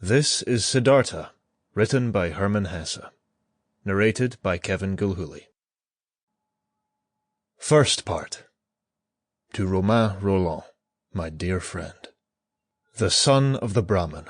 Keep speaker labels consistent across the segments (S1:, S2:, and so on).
S1: This is Siddhartha, written by Herman Hesse. Narrated by Gilhooley. First part. To Romain Rolland, my dear friend. The son of the Brahmin.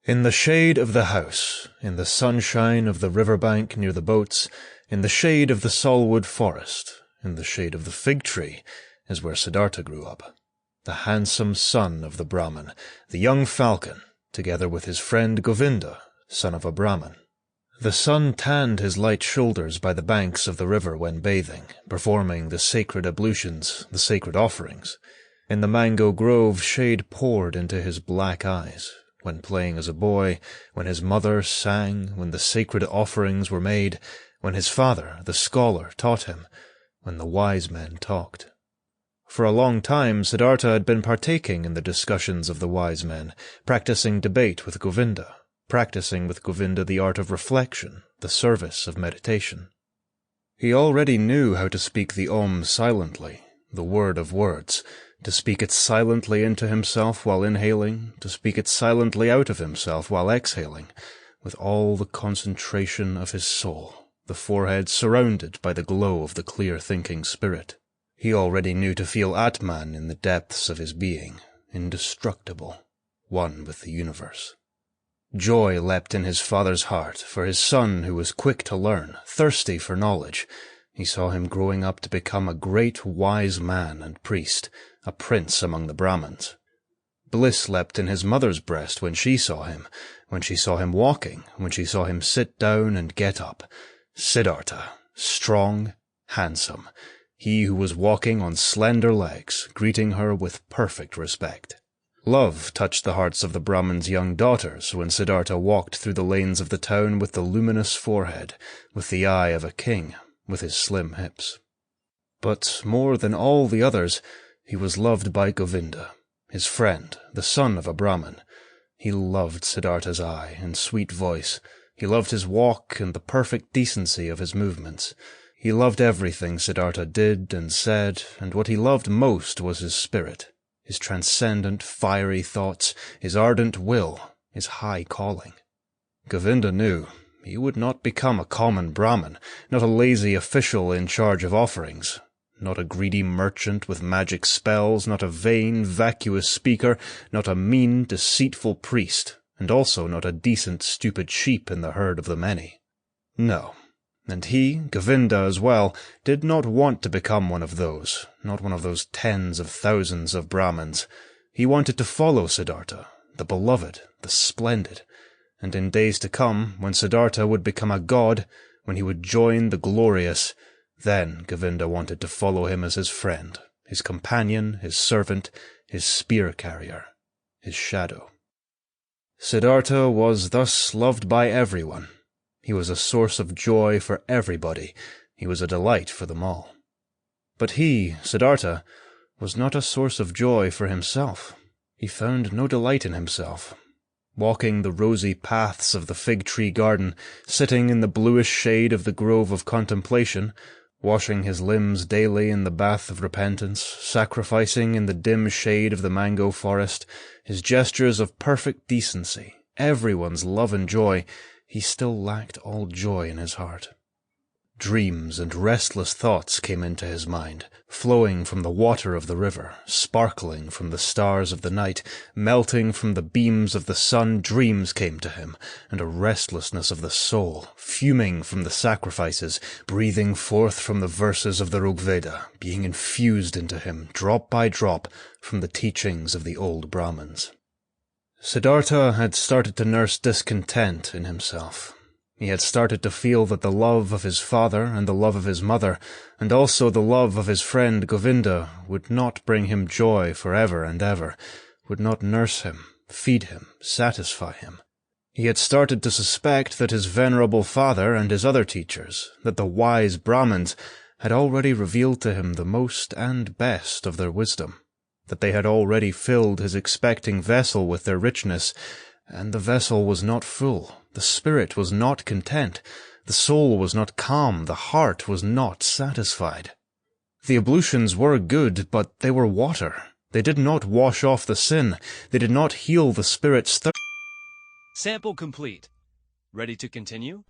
S1: In the shade of the house, in the sunshine of the river-bank near the boats, in the shade of the salwood forest, in the shade of the fig tree, is where Siddhartha grew up. The handsome son of the Brahmin, the young falcon, together with his friend Govinda, son of a Brahmin. The sun tanned his light shoulders by the banks of the river when bathing, performing the sacred ablutions, the sacred offerings. In the mango grove shade poured into his black eyes, when playing as a boy, when his mother sang, when the sacred offerings were made, when his father, the scholar, taught him, when the wise men talked. For a long time Siddhartha had been partaking in the discussions of the wise men, practicing debate with Govinda, practicing with Govinda the art of reflection, the service of meditation. He already knew how to speak the Om silently, the word of words, to speak it silently into himself while inhaling, to speak it silently out of himself while exhaling, with all the concentration of his soul, the forehead surrounded by the glow of the clear-thinking spirit. He already knew to feel Atman in the depths of his being, indestructible, one with the universe. Joy leapt in his father's heart for his son who was quick to learn, thirsty for knowledge. He saw him growing up to become a great wise man and priest, a prince among the Brahmins. Bliss leapt in his mother's breast when she saw him walking, when she saw him sit down and get up. Siddhartha, strong, handsome, he who was walking on slender legs, greeting her with perfect respect. Love touched the hearts of the Brahmin's young daughters when Siddhartha walked through the lanes of the town with the luminous forehead, with the eye of a king, with his slim hips. But more than all the others, he was loved by Govinda, his friend, the son of a Brahmin. He loved Siddhartha's eye and sweet voice. He loved his walk and the perfect decency of his movements. He loved everything Siddhartha did and said, and what he loved most was his spirit, his transcendent, fiery thoughts, his ardent will, his high calling. Govinda knew he would not become a common Brahmin, not a lazy official in charge of offerings, not a greedy merchant with magic spells, not a vain, vacuous speaker, not a mean, deceitful priest, and also not a decent, stupid sheep in the herd of the many. No. And he, Govinda as well, did not want to become one of those, not one of those tens of thousands of Brahmins. He wanted to follow Siddhartha, the beloved, the splendid, and in days to come, when Siddhartha would become a god, when he would join the glorious, then Govinda wanted to follow him as his friend, his companion, his servant, his spear-carrier, his shadow. Siddhartha was thus loved by everyone. He was a source of joy for everybody. He was a delight for them all. But he, Siddhartha, was not a source of joy for himself. He found no delight in himself. Walking the rosy paths of the fig-tree garden, sitting in the bluish shade of the grove of contemplation, washing his limbs daily in the bath of repentance, sacrificing in the dim shade of the mango forest, his gestures of perfect decency, everyone's love and joy, he still lacked all joy in his heart. Dreams and restless thoughts came into his mind, flowing from the water of the river, sparkling from the stars of the night, melting from the beams of the sun. Dreams came to him, and a restlessness of the soul, fuming from the sacrifices, breathing forth from the verses of the Rigveda, being infused into him, drop by drop, from the teachings of the old Brahmins. Siddhartha had started to nurse discontent in himself. He had started to feel that the love of his father and the love of his mother, and also the love of his friend Govinda, would not bring him joy forever and ever, would not nurse him, feed him, satisfy him. He had started to suspect that his venerable father and his other teachers, that the wise Brahmins, had already revealed to him the most and best of their wisdom, that they had already filled his expecting vessel with their richness, and the vessel was not full, the spirit was not content, the soul was not calm, the heart was not satisfied. The ablutions were good, but they were water. They did not wash off the sin, they did not heal the spirit's thirst.
S2: Sample complete. Ready to continue?